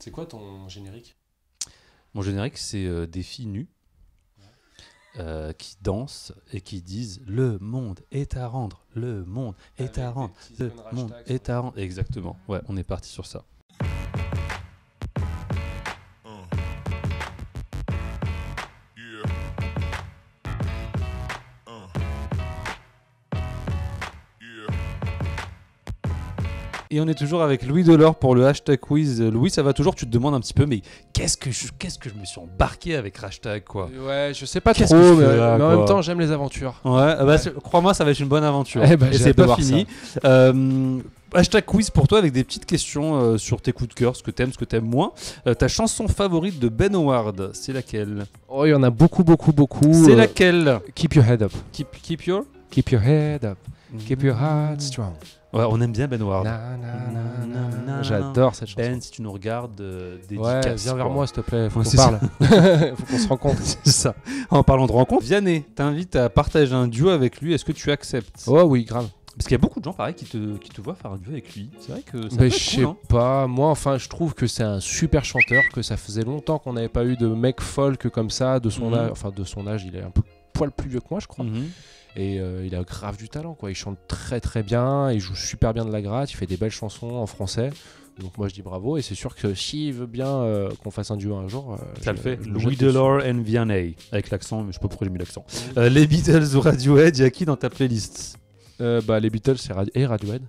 C'est quoi ton générique? Mon générique, c'est des filles nues qui dansent et qui disent « Le monde est à rendre, le monde est à rendre, le monde est à rendre ». Exactement, ouais, on est parti sur ça. Et on est toujours avec Louis Delors pour le hashtag quiz. Louis, ça va toujours? Tu te demandes un petit peu, mais qu'est-ce que je me suis embarqué avec hashtag, quoi? Ouais, je sais pas Qu'est-ce trop, que je mais, fais là, mais en quoi même temps, j'aime les aventures. Ouais, bah, crois-moi, ça va être une bonne aventure. Eh ben, et j'ai c'est hâte de pas voir fini. Hashtag quiz pour toi avec des petites questions sur tes coups de cœur, ce que t'aimes moins. Ta chanson favorite de Ben Howard, c'est laquelle? Oh, il y en a beaucoup. C'est laquelle? Keep your head up. Keep your Head up. Keep your heart strong. Ouais, on aime bien Ben Howard. J'adore cette chanson. Ben, si tu nous regardes, Ouais, dédicace, viens vers quoi. moi s'il te plaît, faut Ouais, qu'on c'est parle. Faut qu'on se rencontre. C'est ça. En parlant de rencontre, Vianney t'invite à partager un duo avec lui. Est-ce que tu acceptes? Oh oui, grave. Parce qu'il y a beaucoup de gens pareil qui te voient faire un duo avec lui. C'est vrai que ça peut Mais être je cool, sais hein. pas, moi enfin je trouve que c'est un super chanteur, que ça faisait longtemps qu'on n'avait pas eu de mec folk comme ça, de son âge, enfin de son âge, il est un peu poil plus vieux que moi je crois. Et il a grave du talent quoi, il chante très bien, il joue super bien de la gratte, il fait des belles chansons en français. Donc moi je dis bravo et c'est sûr que s'il veut bien qu'on fasse un duo un jour, Ça le fait. je Louis jette Delors and Vianney avec l'accent, mais je sais pas pourquoi j'ai mis l'accent. Les Beatles ou Radiohead, il y a qui dans ta playlist? Bah les Beatles et Radiohead.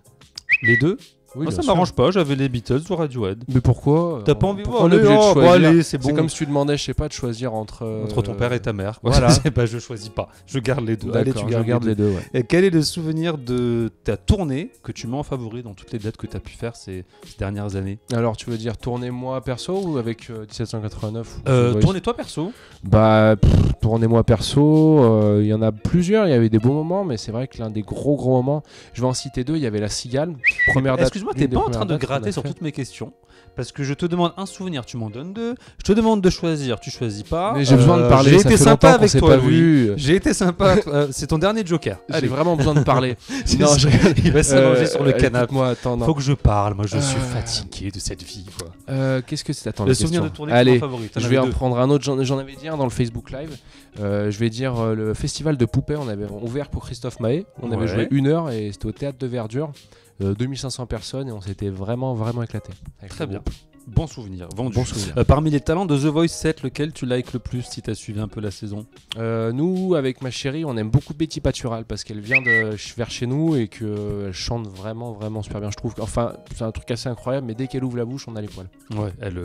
Les deux? Oui, Moi, bien ça sûr. m'arrange pas, j'avais les Beatles ou Radiohead. Mais pourquoi T'as pas envie? pourquoi on Allez, est obligé de oh, choisir bon, allez, c'est bon. C'est comme si tu demandais, je sais pas, de choisir entre ton père et ta mère. Quoi. Voilà. Bah, je choisis pas, je garde les deux. Allez, D'accord, tu je regarde les deux. les deux, ouais. Et quel est le souvenir de ta tournée que tu mets en favori dans toutes les dates que tu as pu faire ces dernières années? Alors tu veux dire tournez-moi perso ou avec 1789 ou The Voice? Tournez-toi perso. Bah tournez-moi perso, il y en a plusieurs, il y avait des beaux moments, mais c'est vrai que l'un des gros moments, je vais en citer deux, il y avait la Cigale, première date. Excuse-moi, l'une t'es des pas en premières train de dates qu'on a gratter sur fait. toutes mes questions. Parce que je te demande un souvenir, tu m'en donnes deux. Je te demande de choisir, tu choisis pas. Mais j'ai besoin de parler, J'ai ça été fait sympa longtemps qu'on avec s'est toi, pas Louis. vu. J'ai été sympa. C'est ton dernier joker. J'ai Allez, vraiment besoin de parler. C'est Non, ça. je- Il va s'allonger sur le canapé. Moi, attends, non. Faut que je parle. Moi, je suis fatigué de cette vie, quoi. Qu'est-ce que c'est? Attends, Le la souvenir de question. tournée Allez, favori. T'en je vais avais en deux. prendre un autre. J'en avais dit un dans le Facebook Live. Je vais dire le festival de Poupée. On avait ouvert pour Christophe Maé. On avait Ouais. joué 1 heure et c'était au théâtre de Verdure. 2500 personnes et on s'était vraiment éclaté. Très bien. Bon souvenir. Vendu. Bon souvenir. Parmi les talents de The Voice 7, lequel tu likes le plus si tu as suivi un peu la saison? Nous, avec ma chérie, on aime beaucoup Betty Patural parce qu'elle vient de vers chez nous et qu'elle chante vraiment super bien. Je trouve enfin, c'est un truc assez incroyable, mais dès qu'elle ouvre la bouche, on a les poils. Ouais, elle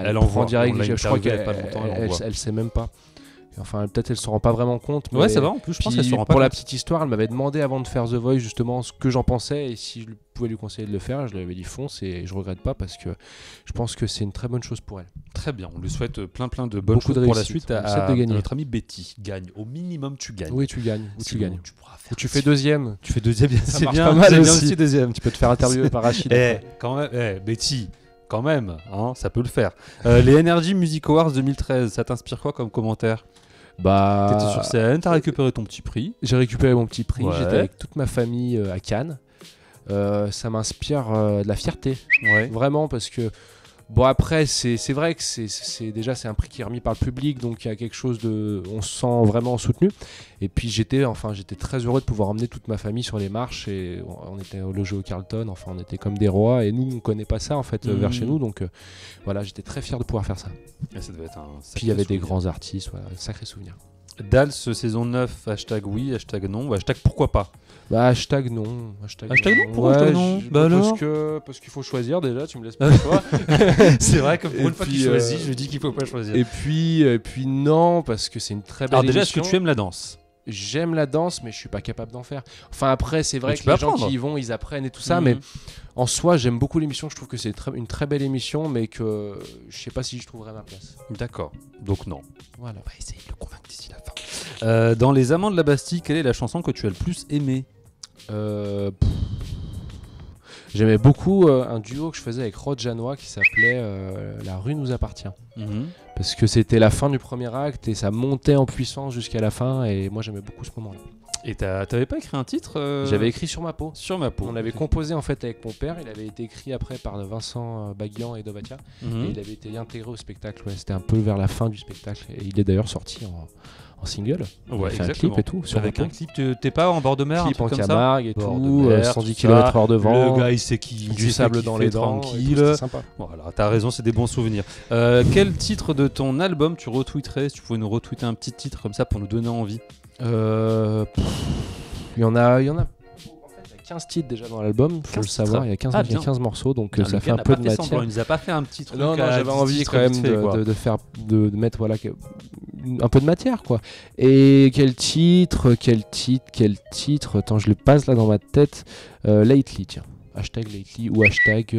Elle envoie prend direct. On l'a Je crois interviewée il y a qu'elle pas longtemps, elle envoie. elle sait même pas. Enfin, peut-être elle se rend pas vraiment compte. Ouais, mais- c'est vrai, en plus, je pense Puis, qu'elle se rend pas pour la compte. petite histoire, elle m'avait demandé avant de faire The Voice justement ce que j'en pensais et si je pouvais lui conseiller de le faire. Je lui avais dit fonce et je regrette pas parce que je pense que c'est une très bonne chose pour elle. Très bien, on lui souhaite plein de bonnes Beaucoup choses de pour la réussite. suite On lui souhaite à de gagner. notre ami Betty. Gagne, au minimum tu gagnes. Oui, tu gagnes. Ou tu Sinon, gagnes. tu pourras faire Ou tu fais deuxième. Tu fais deuxième, Ça c'est marche bien, pas mal c'est bien aussi. aussi deuxième. Tu peux te faire interviewer par Rachid. Eh, après. quand même, Betty, quand même, hein, ça peut le faire. Les Energy Music Awards 2013, ça t'inspire quoi comme commentaire? Bah, T'étais sur scène, t'as récupéré ton petit prix. j'ai récupéré mon petit prix. Ouais. J'étais avec toute ma famille à Cannes. Ça m'inspire de la fierté. Ouais. Vraiment parce que bon après c'est vrai que c'est déjà c'est un prix qui est remis par le public donc il y a quelque chose de on se sent vraiment soutenu et puis j'étais très heureux de pouvoir emmener toute ma famille sur les marches et on était logés au Carlton, enfin on était comme des rois et nous on connaît pas ça en fait vers chez nous donc voilà j'étais très fier de pouvoir faire ça. Et ça devait être un sacré Puis il y avait des souvenir. grands artistes, voilà, sacré souvenir. Dals saison 9, hashtag oui, hashtag non, ou hashtag pourquoi pas. Bah hashtag non. Hashtag non, pourquoi hashtag non Bah alors parce qu'il faut choisir déjà, tu me laisses pas le choix. C'est vrai que pour Et une fois puis, qu'il choisit, je dis qu'il faut pas choisir. Et puis non, parce que c'est une très belle Alors déjà, est-ce émission. que tu aimes la danse? J'aime la danse, mais je suis pas capable d'en faire. Enfin après, c'est vrai Mais que tu peux les gens apprendre. qui y vont, ils apprennent et tout ça, mais en soi, j'aime beaucoup l'émission. Je trouve que c'est une très belle émission, mais que je sais pas si je trouverai ma place. D'accord, donc non. Voilà. On va essayer de le convaincre d'ici la fin. Dans Les Amants de la Bastille, quelle est la chanson que tu as le plus aimée? J'aimais beaucoup un duo que je faisais avec Rod Janois qui s'appelait La rue nous appartient. Parce que c'était la fin du premier acte et ça montait en puissance jusqu'à la fin et moi j'aimais beaucoup ce moment-là. Et t'avais pas écrit un titre J'avais écrit Sur ma peau. Sur ma peau. On l'avait composé en fait avec mon père. Il avait été écrit après par Vincent Baguian et Dovatia. Et il avait été intégré au spectacle. Ouais, c'était un peu vers la fin du spectacle. Et il est d'ailleurs sorti en single. Ouais, il a fait un clip et tout. Avec un clip, t'es pas en bord de mer, clip un en truc comme Camargue et bord tout, de mer, 110 tout ça. km/h de vent. Le gars, il sait qui du sable dans les dents. Tranquille. C'était sympa. Voilà, t'as raison, c'est des bons souvenirs. Quel titre de ton album tu retweeterais? Si tu pouvais nous retweeter un petit titre comme ça pour nous donner envie. Il y en a. En fait, il y a 15 titres déjà dans l'album, faut le savoir. Il y a 15 morceaux, donc ça fait un peu de matière. Il nous a pas fait un petit truc. Non, j'avais envie quand même de mettre un peu de matière, quoi. Et quel titre. Attends, je le passe là dans ma tête. Lately, tiens. Hashtag Lately ou hashtag.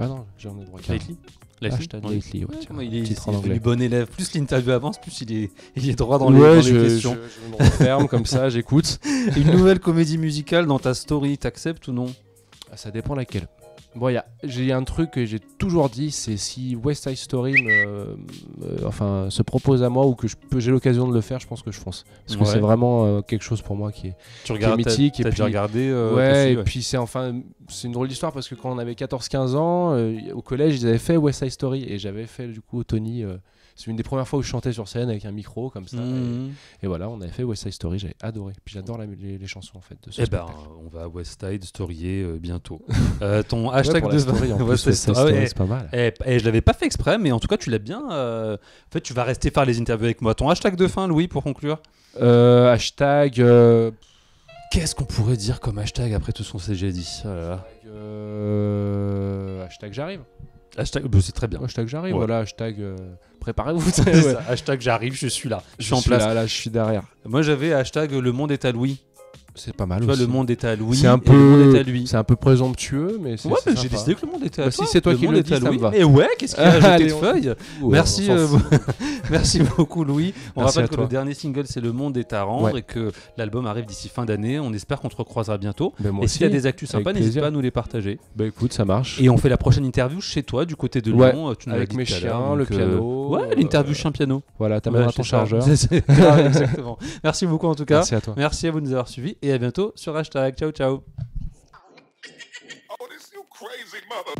Ah non, j'en ai droit qu'à. Lately. Hashtag Lately, ouais, tiens, il est titre en anglais. bon élève. Plus l'interview avance, plus il est droit dans les questions. Je me referme comme ça, j'écoute. Une nouvelle comédie musicale dans ta story, t'acceptes ou non? Ça dépend laquelle. Bon, j'ai un truc que j'ai toujours dit, c'est si West Side Story se propose à moi ou que j'ai l'occasion de le faire, je pense que je fonce. Parce que c'est vraiment quelque chose pour moi qui est mythique. T'as déjà regardé et puis c'est une drôle d'histoire parce que quand on avait 14-15 ans, au collège, ils avaient fait West Side Story et j'avais fait du coup Tony. C'est une des premières fois où je chantais sur scène avec un micro comme ça. Et voilà, on avait fait West Side Story, j'avais adoré. Puis j'adore les chansons en fait de ce spectacle. On va à West Side Storyer bientôt. Ton hashtag de story, en plus, West Side Story, c'est pas mal. Je l'avais pas fait exprès, mais en tout cas tu l'as bien. En fait, tu vas rester faire les interviews avec moi. Ton hashtag de fin, Louis, pour conclure. Hashtag. Qu'est-ce qu'on pourrait dire comme hashtag après tout ce qu'on s'est déjà dit? Hashtag j'arrive. C'est très bien. Hashtag j'arrive, voilà, hashtag préparez-vous. Hashtag j'arrive, je suis là. Je suis en place. Là, je suis derrière. Moi j'avais hashtag le monde est à Louis. C'est pas mal tu aussi. Vois, le monde est à Louis. C'est un peu, le monde est à lui. C'est un peu présomptueux, mais c'est sympa. J'ai décidé que le monde était à toi. Si c'est toi qui le dis, ça me va. Et ouais, qu'est-ce qu'il y a ajouté de feuilles. Merci, merci beaucoup Louis. On rappelle que le dernier single c'est Le monde est à rendre et que l'album arrive d'ici fin d'année. On espère qu'on te recroisera bientôt. Et s'il y a des actus sympas, n'hésite pas à nous les partager. Bah écoute, ça marche. Et on fait la prochaine interview chez toi, du côté de Lyon. Avec mes chiens, le piano. Ouais, l'interview chien-piano. Voilà, t'amèneras ton chargeur. Exactement. Merci beaucoup en tout cas. Merci à toi. Merci à vous de nous avoir suivis et à bientôt sur hashtag. Ciao, ciao. Oh, this you crazy mother.